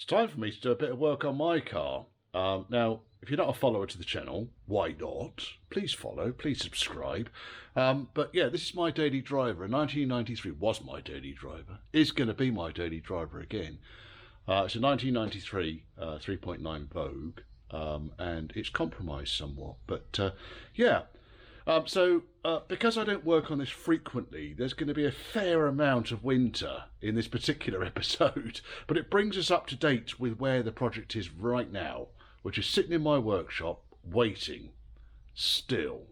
It's time for me to do a bit of work on my car. Now, if you're not a follower to the channel, why not? Please follow, please subscribe. But yeah, this is my daily driver. In 1993 was my daily driver, is going to be my daily driver again. It's a 1993 3.9 Vogue, and it's compromised somewhat. But yeah, because I don't work on this frequently, there's going to be a fair amount of winter in this particular episode, but it brings us up to date with where the project is right now, which is sitting in my workshop, waiting, still.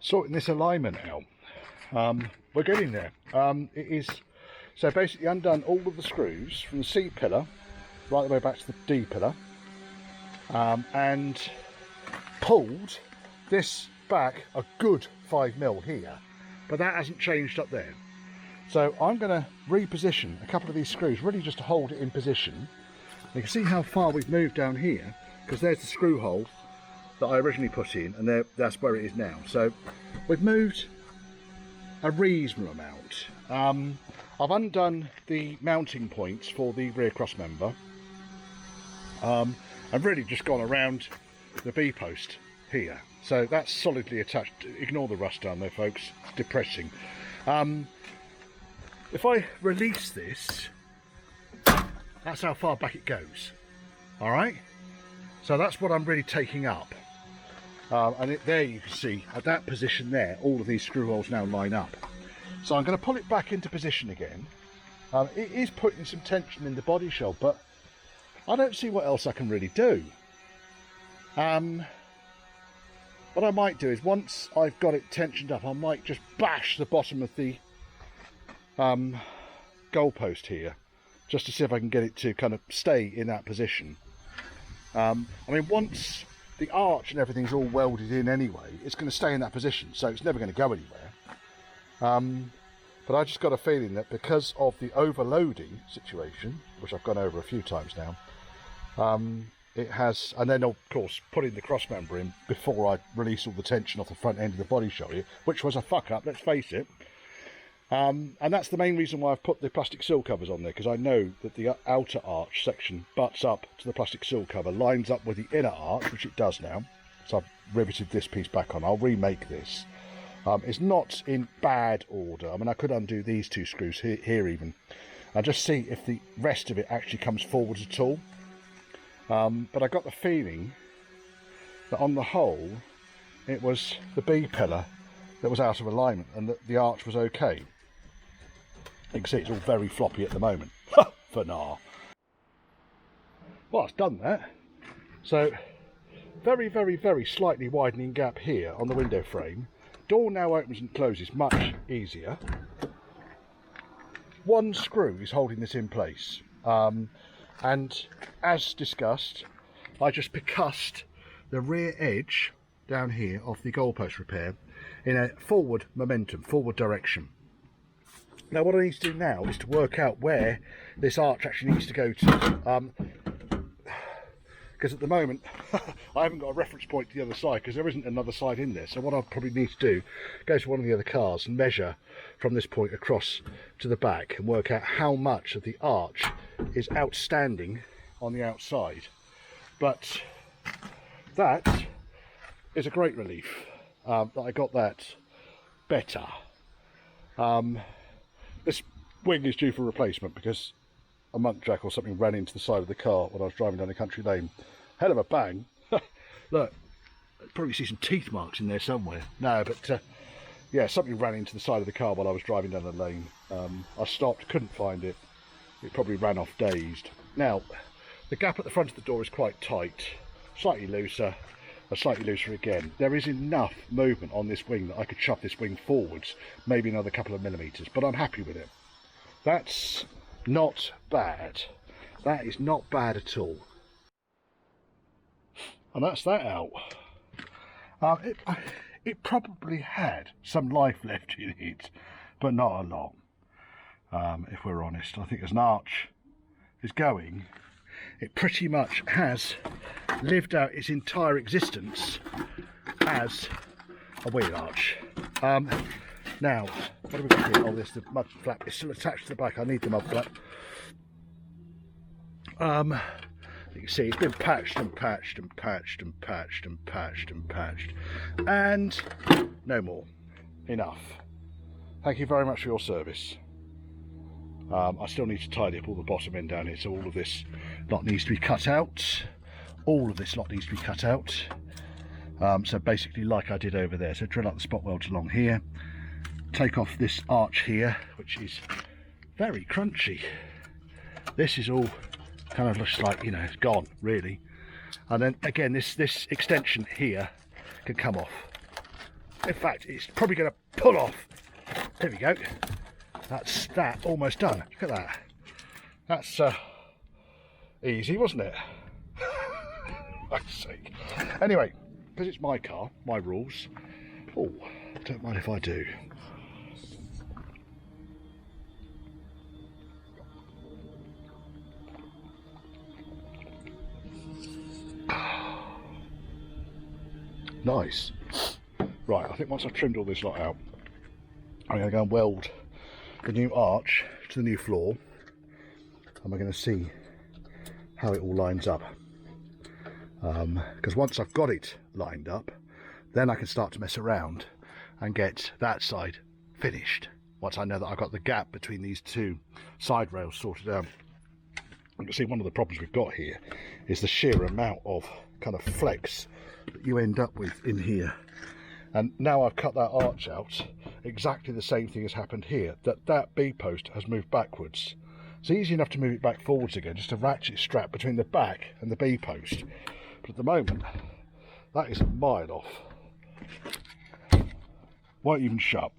Sorting this alignment out. We're getting there. It is so basically undone all of the screws from the C pillar right the way back to the D pillar, and pulled this back a good 5mm here, but that hasn't changed up there. So I'm going to reposition a couple of these screws really just to hold it in position. You can see how far we've moved down here, because there's the screw hole that I originally put in, and that's where it is now. So we've moved a reasonable amount. I've undone the mounting points for the rear cross member. I've really just gone around the B post here, so that's solidly attached. Ignore the rust down there, folks, it's depressing. If I release this, that's how far back it goes. All right, so that's what I'm really taking up. And there you can see at that position there, all of these screw holes now line up. So I'm going to pull it back into position again. It is putting some tension in the body shell, but I don't see what else I can really do. What I might do is, once I've got it tensioned up, I might just bash the bottom of the goalpost here, just to see if I can get it to kind of stay in that position. I mean, once the arch and everything's all welded in anyway, it's going to stay in that position, so it's never going to go anywhere. But I just got a feeling that because of the overloading situation, which I've gone over a few times now, it has, and then of course putting the cross member in before I release all the tension off the front end of the body shell here, which was a fuck up, let's face it. And that's the main reason why I've put the plastic sill covers on there, because I know that the outer arch section butts up to the plastic sill cover, lines up with the inner arch, which it does now. So I've riveted this piece back on. I'll remake this. It's not in bad order. I mean, I could undo these two screws here even, and just see if the rest of it actually comes forwards at all. But I got the feeling that on the whole, it was the B pillar that was out of alignment, and that the arch was okay. You can see it's all very floppy at the moment. For now. Well, it's done that. So, very, very, very slightly widening gap here on the window frame. Door now opens and closes much easier. One screw is holding this in place. And as discussed, I just percussed the rear edge down here of the goalpost repair in a forward momentum, forward direction. Now what I need to do now is to work out where this arch actually needs to go to, because at the moment I haven't got a reference point to the other side, because there isn't another side in there. So what I'll probably need to do, go to one of the other cars and measure from this point across to the back and work out how much of the arch is outstanding on the outside. But that is a great relief that I got that better. This wing is due for replacement because a muntjac or something ran into the side of the car when I was driving down a country lane. Hell of a bang. Look, probably see some teeth marks in there somewhere. No, but yeah, something ran into the side of the car while I was driving down the lane. I stopped, couldn't find it. It probably ran off dazed. Now, the gap at the front of the door is quite tight, slightly looser, and slightly looser again. There is enough movement on this wing that I could shove this wing forwards, maybe another couple of millimetres, but I'm happy with it. That's not bad. That is not bad at all. And that's that out. It probably had some life left in it, but not a lot. if we're honest. I think as an arch is going, it pretty much has lived out its entire existence as a wheel arch. Now, what have we got here? Oh, this, the mud flap is still attached to the back. I need the mud flap. You can see it's been patched and patched and patched and patched and patched and patched, and no more. Enough. Thank you very much for your service. I still need to tidy up all the bottom end down here, so all of this lot needs to be cut out. All of this lot needs to be cut out. So basically like I did over there, so drill out the spot welds along here, take off this arch here, which is very crunchy. This is all kind of looks like, you know, it's gone really. And then again, this extension here can come off. In fact, it's probably going to pull off. There we go. That's that almost done. Look at that. That's easy, wasn't it? For fuck's sake. Anyway, because it's my car, my rules. Oh, don't mind if I do. Nice. Right, I think once I've trimmed all this lot out, I'm going to go and weld the new arch to the new floor, and we're going to see how it all lines up. Because once I've got it lined up, then I can start to mess around and get that side finished. Once I know that I've got the gap between these two side rails sorted out. You can see one of the problems we've got here is the sheer amount of kind of flex that you end up with in here. And now I've cut that arch out, exactly the same thing has happened here, that B post has moved backwards. It's easy enough to move it back forwards again, just a ratchet strap between the back and the B post. But at the moment, that is a mile off. Won't even shut.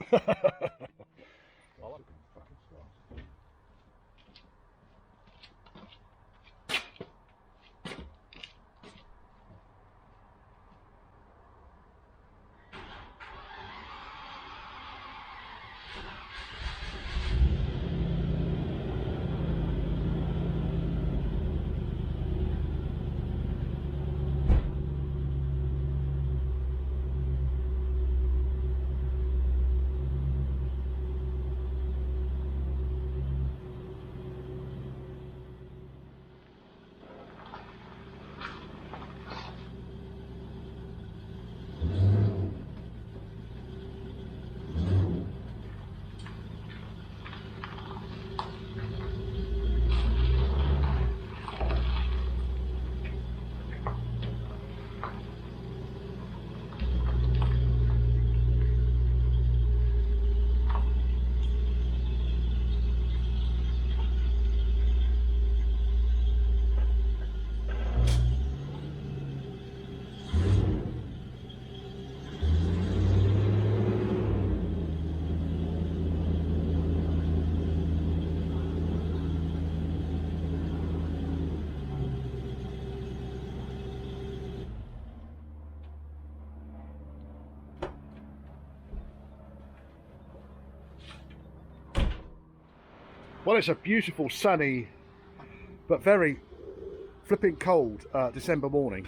Well, it's a beautiful, sunny, but very flipping cold December morning.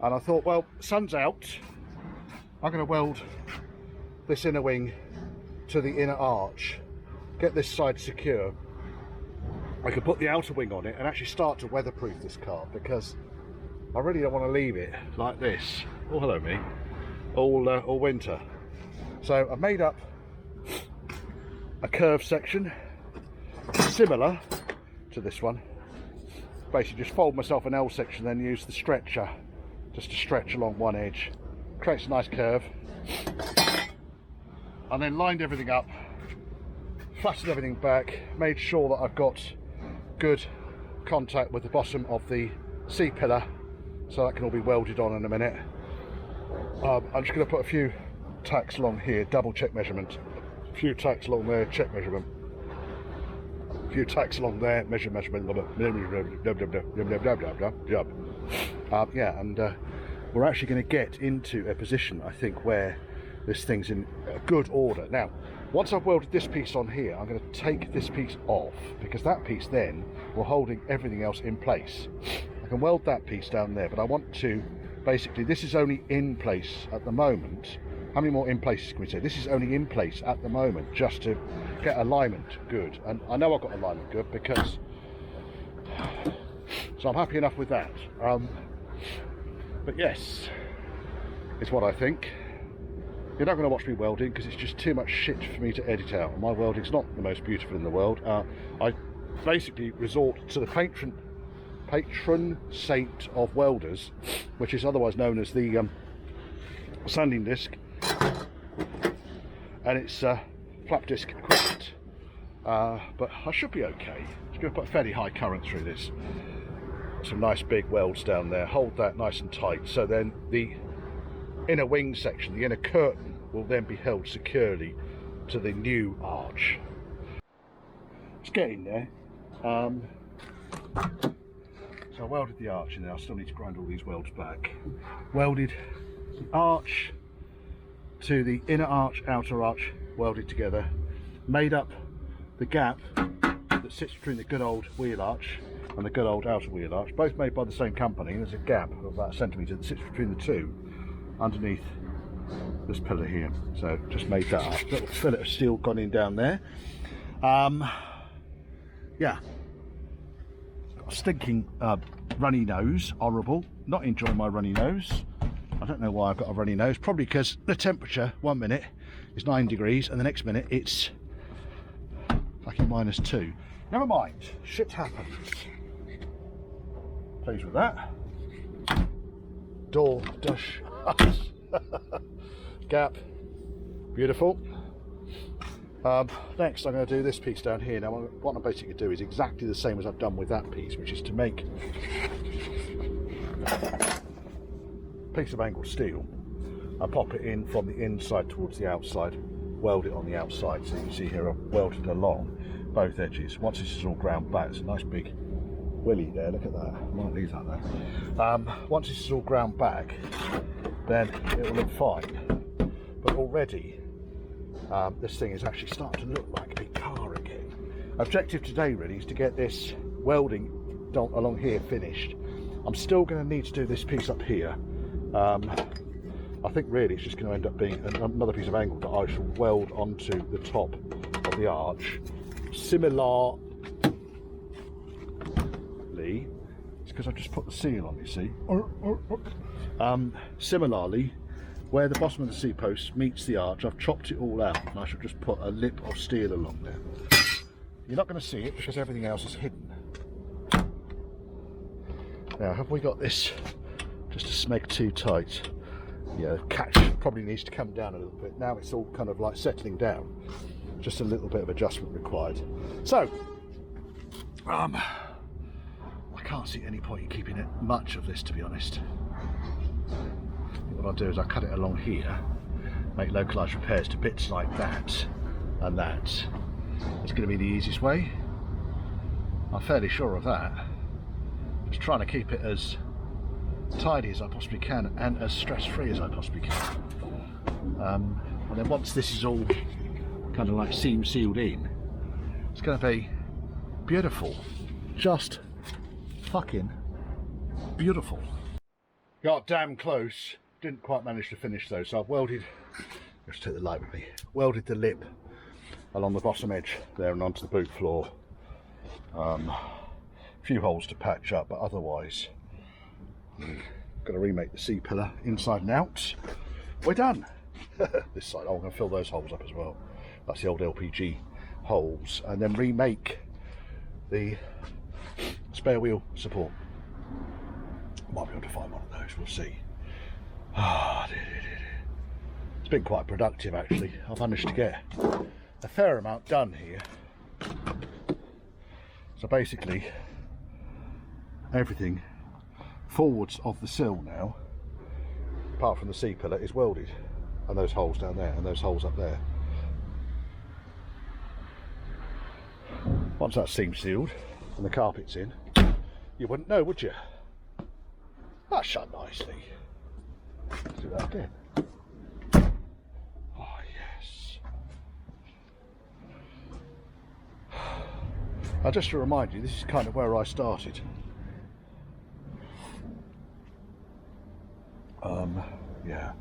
And I thought, well, sun's out. I'm going to weld this inner wing to the inner arch, get this side secure. I can put the outer wing on it and actually start to weatherproof this car, because I really don't want to leave it like this. Oh, hello me. All winter. So I've made up a curved section similar to this one. Basically just fold myself an L section, then use the stretcher just to stretch along one edge, creates a nice curve, and then lined everything up, flattened everything back, made sure that I've got good contact with the bottom of the C-pillar, so that can all be welded on in a minute. I'm just going to put a few tacks along here, double check measurement, a few tacks along there, check measurement, a few tacks along there, measurement, yeah, and we're actually going to get into a position, I think, where this thing's in good order. Now, Once I've welded this piece on here, I'm going to take this piece off, because that piece then will hold everything else in place. I can weld that piece down there, but I want to, basically, this is only in place at the moment. How many more in places can we say? This is only in place at the moment just to get alignment good. And I know I've got alignment good because, so I'm happy enough with that. But yes, it's what I think. You're not going to watch me welding because it's just too much shit for me to edit out. My welding's not the most beautiful in the world. I basically resort to the patron saint of welders, which is otherwise known as the sanding disc, and it's flap disc equipment. But I should be okay. Just going to put fairly high current through this. Some nice big welds down there. Hold that nice and tight, so then the inner wing section, the inner curtain, will then be held securely to the new arch. It's getting there. So I welded the arch in there. I still need to grind all these welds back. Welded the arch to the inner arch, outer arch, welded together. Made up the gap that sits between the good old wheel arch and the good old outer wheel arch, both made by the same company. There's a gap of about a centimetre that sits between the two underneath this pillar here. So just made that up. Little fillet of steel gone in down there. Yeah, got a stinking runny nose, horrible. Not enjoying my runny nose. I don't know why I've got a runny nose. Probably because the temperature 1 minute is 9 degrees and the next minute it's fucking -2. Never mind, shit happens. Pleased with that. Door does shut. Gap, beautiful. Next I'm going to do this piece down here. Now what I'm basically do is exactly the same as I've done with that piece, which is to make a piece of angled steel and pop it in from the inside towards the outside, weld it on the outside. So you can see here I've welded along both edges. Once this is all ground back, it's a nice big willy there, look at that. I might leave that there. Once this is all ground back, then it will look fine. But already this thing is actually starting to look like a car again. Objective today really is to get this welding done along here finished. I'm still going to need to do this piece up here. I think really it's just going to end up being another piece of angle that I shall weld onto the top of the arch. Similarly, it's because I just put the seal on, you see. Similarly, where the bottom of the seat post meets the arch, I've chopped it all out and I shall just put a lip of steel along there. You're not going to see it because everything else is hidden. Now, have we got this just a smeg too tight? Yeah, the catch probably needs to come down a little bit. Now it's all kind of like settling down. Just a little bit of adjustment required. So, I can't see any point in keeping it much of this, to be honest. What I'll do is I'll cut it along here, make localised repairs to bits like that and that. It's going to be the easiest way. I'm fairly sure of that. Just trying to keep it as tidy as I possibly can and as stress-free as I possibly can. And then once this is all kind of like seam sealed in, it's going to be beautiful. Just fucking beautiful. Got damn close. Didn't quite manage to finish though, so I've welded, let's take the light with me, welded the lip along the bottom edge there and onto the boot floor. A few holes to patch up, but otherwise I'm going to remake the C-pillar inside and out. We're done. This side, I'm going to fill those holes up as well. That's the old LPG holes, and then remake the spare wheel support. Might be able to find one of those, we'll see. It's been quite productive actually. I've managed to get a fair amount done here. So basically everything forwards of the sill now, apart from the C-pillar, is welded, and those holes down there and those holes up there. Once that's seam sealed and the carpet's in, you wouldn't know, would you? That shut nicely. Let's do that again. Oh yes. Just to remind you, this is kind of where I started. Yeah.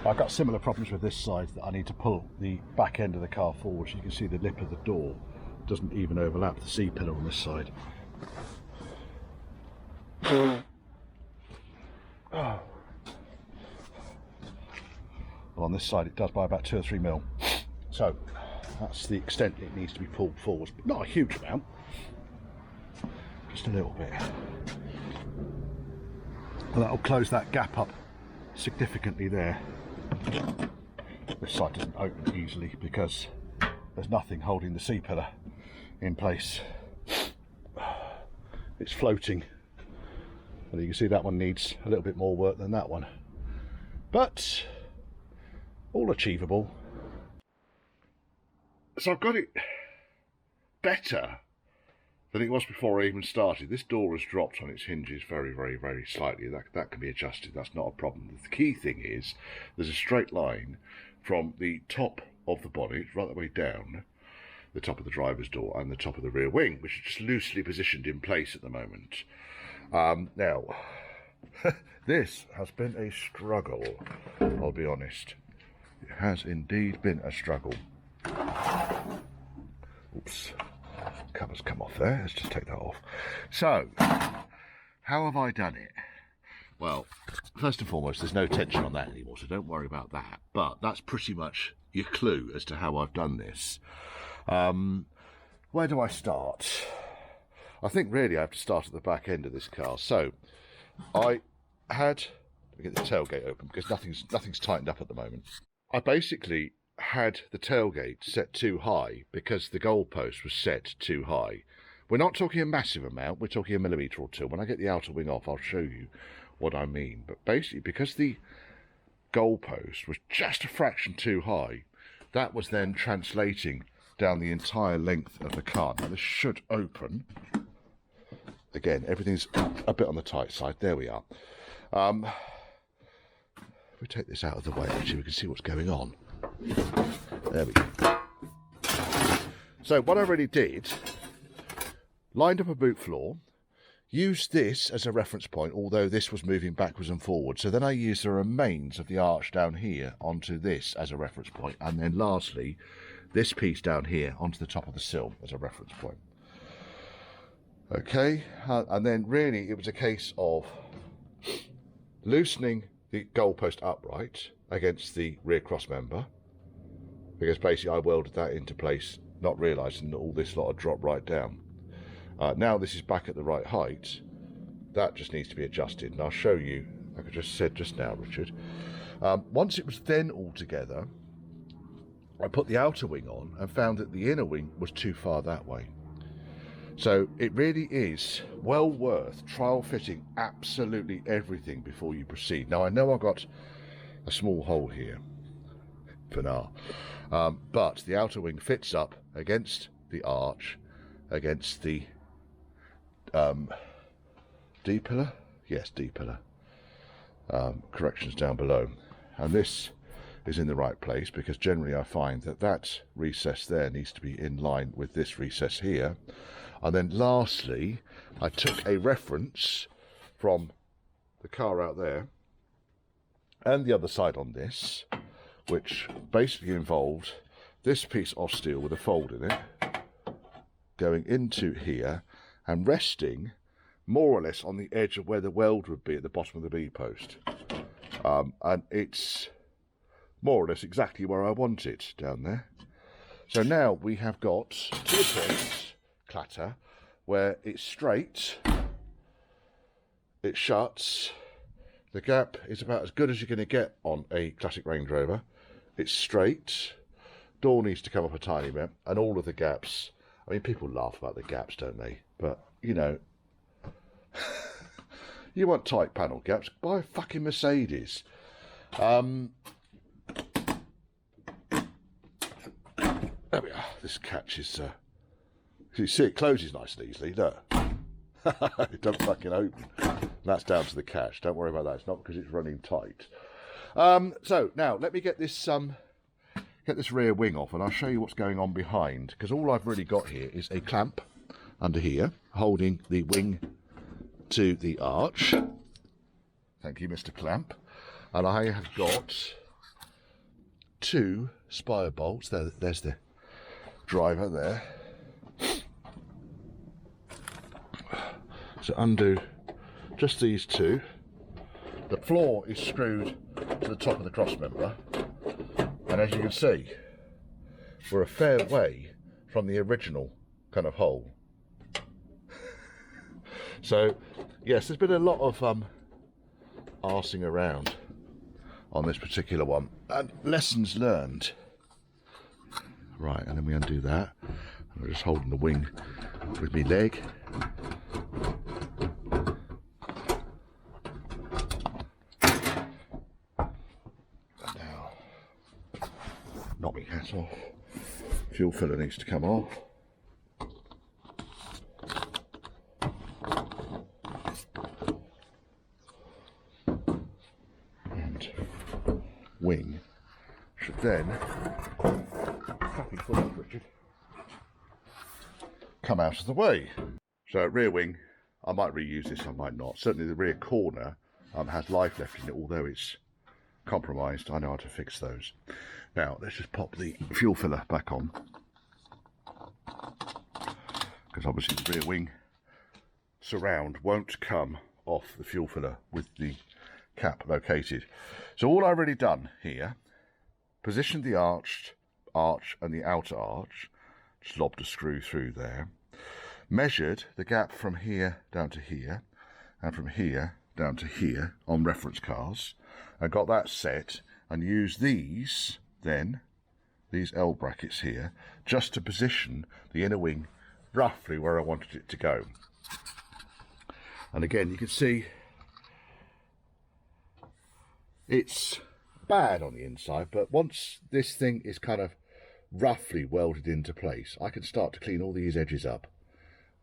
I've got similar problems with this side, that I need to pull the back end of the car forward, so you can see the lip of the door doesn't even overlap the C-pillar on this side. Well, on this side it does by about 2 or 3 mil. So that's the extent it needs to be pulled forwards, but not a huge amount, just a little bit. And that'll close that gap up significantly there. This side doesn't open easily because there's nothing holding the C-pillar in place. It's floating. And you can see that one needs a little bit more work than that one. But all achievable. So I've got it better than it was before I even started. This door has dropped on its hinges very, very, very slightly. That can be adjusted. That's not a problem. The key thing is there's a straight line from the top of the bonnet right the way down the top of the driver's door and the top of the rear wing, which is just loosely positioned in place at the moment. Now, this has been a struggle, I'll be honest. It has indeed been a struggle. Oops, cover's come off there. Let's just take that off. So, how have I done it? Well, first and foremost, there's no tension on that anymore, so don't worry about that. But that's pretty much your clue as to how I've done this. Where do I start? I think really I have to start at the back end of this car. So, I had... Let me get the tailgate open because nothing's tightened up at the moment. I basically had the tailgate set too high because the goalpost was set too high. We're not talking a massive amount, we're talking a millimetre or two. When I get the outer wing off, I'll show you what I mean. But basically, because the goalpost was just a fraction too high, that was then translating down the entire length of the car. Now this should open. Again, everything's a bit on the tight side. There we are. If we take this out of the way, actually, we can see what's going on. There we go. So what I really did, lined up a boot floor, used this as a reference point, although this was moving backwards and forwards. So then I used the remains of the arch down here onto this as a reference point, and then lastly, this piece down here onto the top of the sill as a reference point. Okay, and then really it was a case of loosening the goalpost upright against the rear cross member, because basically I welded that into place, not realising that all this lot had dropped right down. Now this is back at the right height. That just needs to be adjusted, and I'll show you, like I just said just now, Richard. Once it was then all together, I put the outer wing on and found that the inner wing was too far that way. So it really is well worth trial fitting absolutely everything before you proceed. Now I know I've got a small hole here for now, but the outer wing fits up against the arch, against the D-pillar? Yes, D-pillar. Corrections down below. And this is in the right place because generally I find that that recess there needs to be in line with this recess here. And then lastly, I took a reference from the car out there and the other side on this, which basically involved this piece of steel with a fold in it going into here and resting more or less on the edge of where the weld would be at the bottom of the B-post. And it's more or less exactly where I want it down there. So now we have got 2 points clatter where it's straight, it shuts, the gap is about as good as you're going to get on a classic Range Rover. It's straight, door needs to come up a tiny bit, and all of the gaps, I mean, people laugh about the gaps, don't they? But, you know, you want tight panel gaps, buy a fucking Mercedes. There we are. This catch is, you see it closes nice and easily, look. It don't fucking open. That's down to the catch. Don't worry about that. It's not because it's running tight. So now let me get this get this rear wing off and I'll show you what's going on behind, because all I've really got here is a clamp under here holding the wing to the arch. Thank you, Mr. Clamp. And I have got 2 spire bolts. There's the driver there. So undo just these 2. The floor is screwed to the top of the cross member, and as you can see, we're a fair way from the original kind of hole. So yes, there's been a lot of arsing around on this particular one, and lessons learned. Right, and then we undo that, and we're just holding the wing with my leg. Knock my hat off. Fuel filler needs to come off. And wing should then, happy for that, Richard, come out of the way. So rear wing, I might reuse this, I might not. Certainly the rear corner has life left in it, although it's compromised. I know how to fix those. Now let's just pop the fuel filler back on, because obviously the rear wing surround won't come off the fuel filler with the cap located. So all I've already done here, positioned the arch and the outer arch, just lobbed a screw through there, measured the gap from here down to here and from here down to here on reference cars, and got that set, and used these L brackets here just to position the inner wing roughly where I wanted it to go. And again, you can see it's bad on the inside, but once this thing is kind of roughly welded into place, I can start to clean all these edges up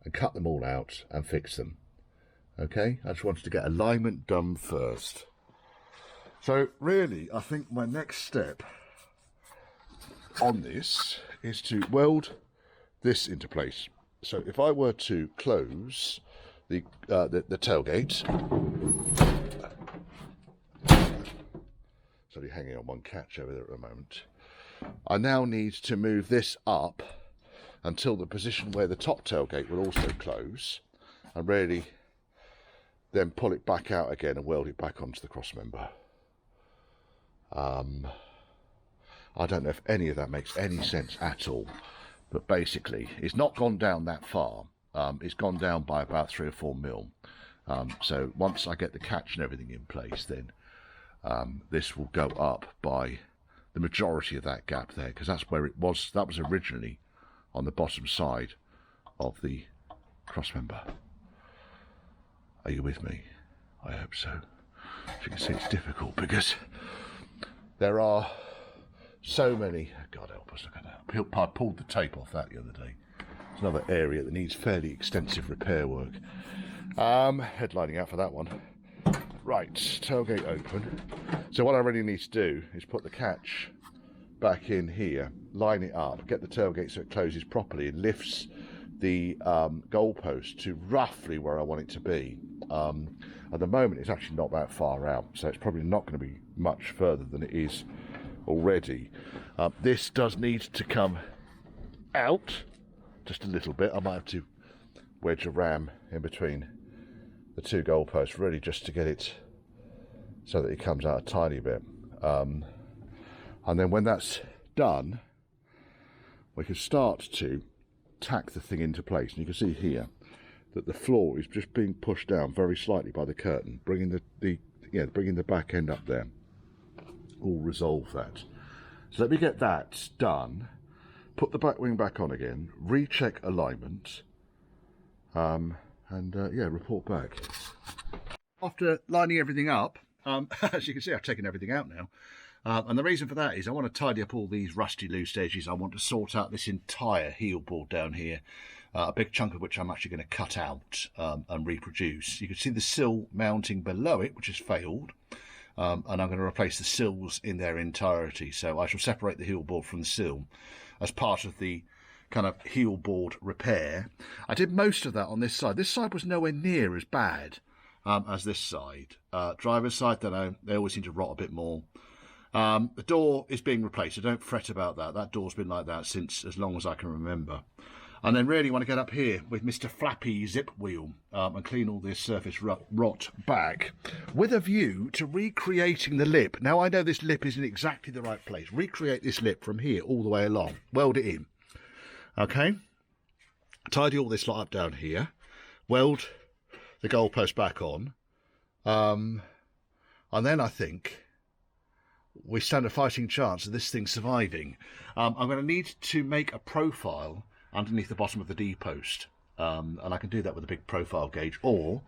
and cut them all out and fix them. Okay, I just wanted to get alignment done first. So really, I think my next step on this is to weld this into place. So if I were to close the tailgate, sorry, hanging on one catch over there at the moment, I now need to move this up until the position where the top tailgate will also close, and really then pull it back out again and weld it back onto the cross member. I don't know if any of that makes any sense at all, but basically it's not gone down that far. It's gone down by about 3 or 4 mil. So once I get the catch and everything in place, then this will go up by the majority of that gap there, because that's where it was. That was originally on the bottom side of the cross member. Are you with me? I hope so. As you can see, it's difficult because there are so many. God help us, look at that. I pulled the tape off that the other day. It's another area that needs fairly extensive repair work. Headlining out for that one. Right, tailgate open. So what I really need to do is put the catch back in here, line it up, get the tailgate so it closes properly and lifts the goalpost to roughly where I want it to be. At the moment it's actually not that far out, so it's probably not going to be much further than it is already. This does need to come out just a little bit. I might have to wedge a ram in between the 2 goalposts, really just to get it so that it comes out a tiny bit. And then when that's done, we can start to tack the thing into place. And you can see here that the floor is just being pushed down very slightly by the curtain, bringing the back end up there. We'll resolve that. So let me get that done, put the back wing back on again, recheck alignment, and report back. After lining everything up, as you can see, I've taken everything out now. And the reason for that is I want to tidy up all these rusty loose edges. I want to sort out this entire heel board down here, a big chunk of which I'm actually going to cut out and reproduce. You can see the sill mounting below it, which has failed. and I'm going to replace the sills in their entirety. So I shall separate the heel board from the sill as part of the kind of heel board repair. I did most of that on this side. This side was nowhere near as bad as this side. Driver's side, don't know, they always seem to rot a bit more. The door is being replaced, so don't fret about that. That door's been like that since as long as I can remember. And then really want to get up here with Mr. Flappy Zip Wheel and clean all this surface rot back with a view to recreating the lip. Now, I know this lip isn't exactly the right place. Recreate this lip from here all the way along. Weld it in. Okay? Tidy all this lot up down here. Weld the goalpost back on. And then I think we stand a fighting chance of this thing surviving. I'm going to need to make a profile underneath the bottom of the D-post, and I can do that with a big profile gauge, or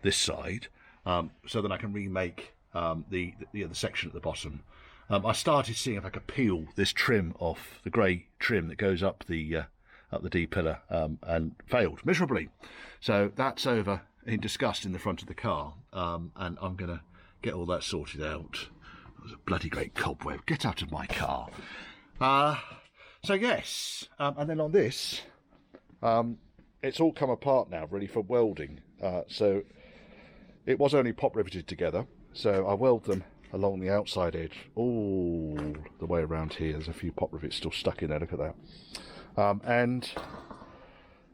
this side, so that I can remake the section at the bottom. I started seeing if I could peel this trim off, the grey trim that goes up the D-pillar, and failed miserably. So that's over in disgust in the front of the car, and I'm going to get all that sorted out. There's a bloody great cobweb. Get out of my car. So yes, and then on this, it's all come apart now, really, for welding. So it was only pop riveted together, so I weld them along the outside edge all the way around here. There's a few pop rivets still stuck in there, look at that. And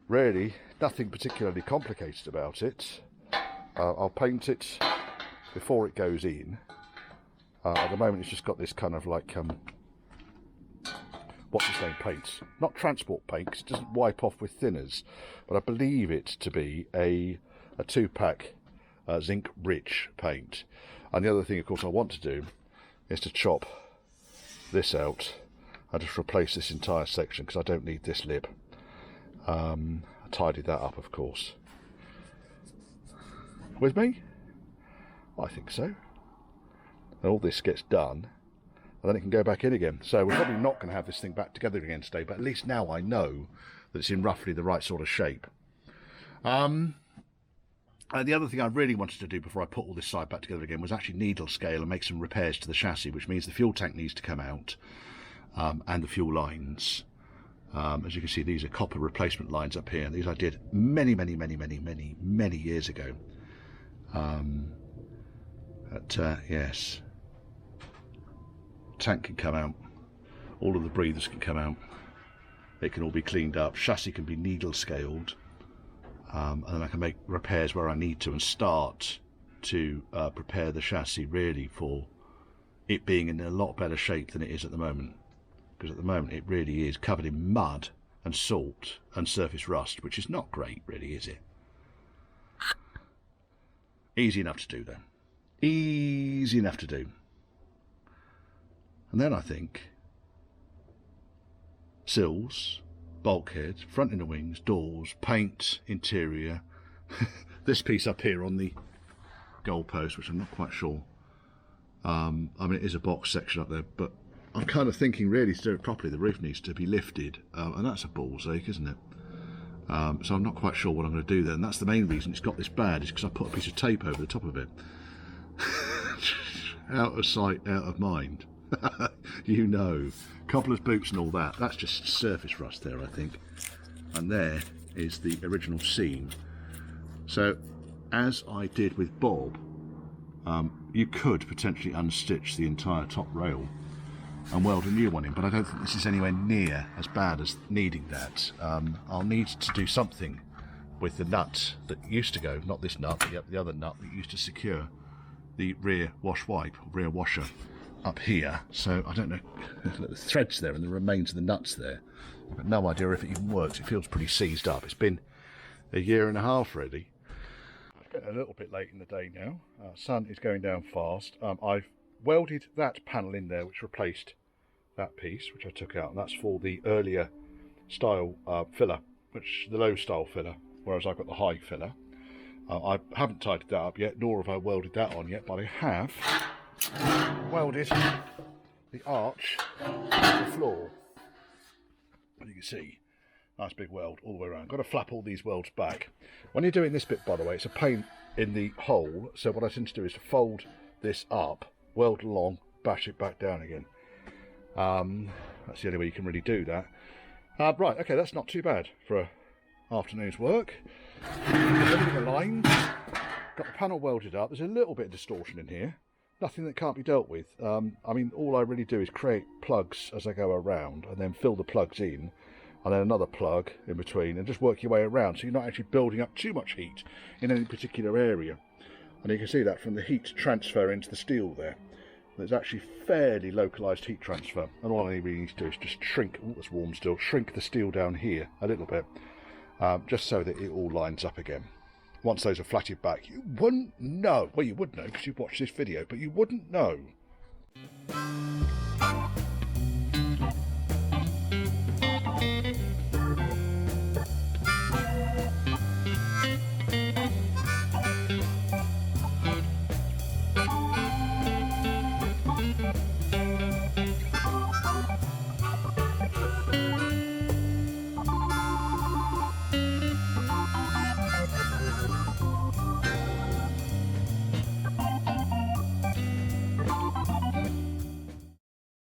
really, nothing particularly complicated about it. I'll paint it before it goes in. At the moment, it's just got this kind of like... what's its name paints, not transport paint, 'cause it doesn't wipe off with thinners, but I believe it to be a 2-pack zinc rich paint. And the other thing, of course, I want to do is to chop this out and just replace this entire section, because I don't need this lip. I tidied that up, of course. With me? I think so. And all this gets done, and then it can go back in again. So we're probably not going to have this thing back together again today, but at least now I know that it's in roughly the right sort of shape. And the other thing I really wanted to do before I put all this side back together again was actually needle scale and make some repairs to the chassis, which means the fuel tank needs to come out, and the fuel lines. As you can see, these are copper replacement lines up here. These I did many years ago. Yes. Tank can come out, all of the breathers can come out, it can all be cleaned up, chassis can be needle scaled, and then I can make repairs where I need to and start to prepare the chassis really for it being in a lot better shape than it is at the moment, because at the moment it really is covered in mud and salt and surface rust, which is not great really, is it? Easy enough to do though, easy enough to do. And then I think sills, bulkheads, front inner wings, doors, paint, interior. This piece up here on the goalpost, which I'm not quite sure. I mean, it is a box section up there, but I'm kind of thinking really to do it properly, the roof needs to be lifted, and that's a ball's ache, isn't it? So I'm not quite sure what I'm going to do there, and that's the main reason it's got this bad, is because I put a piece of tape over the top of it. Out of sight, out of mind. You know, cobbler's boots and all that, that's just surface rust there, I think. And there is the original seam. So as I did with Bob, you could potentially unstitch the entire top rail and weld a new one in, but I don't think this is anywhere near as bad as needing that. I'll need to do something with the nut that used to go, not this nut, but the other nut that used to secure the rear wash wipe, rear washer up here. So I don't know, the threads there and the remains of the nuts there. I've got no idea if it even works. It feels pretty seized up. It's been a year and a half really. It's getting a little bit late in the day now. Sun is going down fast. I've welded that panel in there which replaced that piece which I took out, and that's for the earlier style filler, which the low style filler, whereas I've got the high filler. I haven't tidied that up yet, nor have I welded that on yet, but I have welded the arch to the floor. As you can see, nice big weld all the way around. Got to flap all these welds back. When you're doing this bit, by the way, it's a pain in the hole, so what I tend to do is to fold this up, weld along, bash it back down again. That's the only way you can really do that. Right, okay, that's not too bad for an afternoon's work. Everything aligned, got the panel welded up. There's a little bit of distortion in here, nothing that can't be dealt with. I mean, all I really do is create plugs as I go around and then fill the plugs in, and then another plug in between, and just work your way around so you're not actually building up too much heat in any particular area. And you can see that from the heat transfer into the steel there. There's actually fairly localised heat transfer, and all I really need to do is just shrink, oh, it's warm still, shrink the steel down here a little bit, just so that it all lines up again. Once those are flatted back, you wouldn't know, well, you would know because you've watched this video, but you wouldn't know.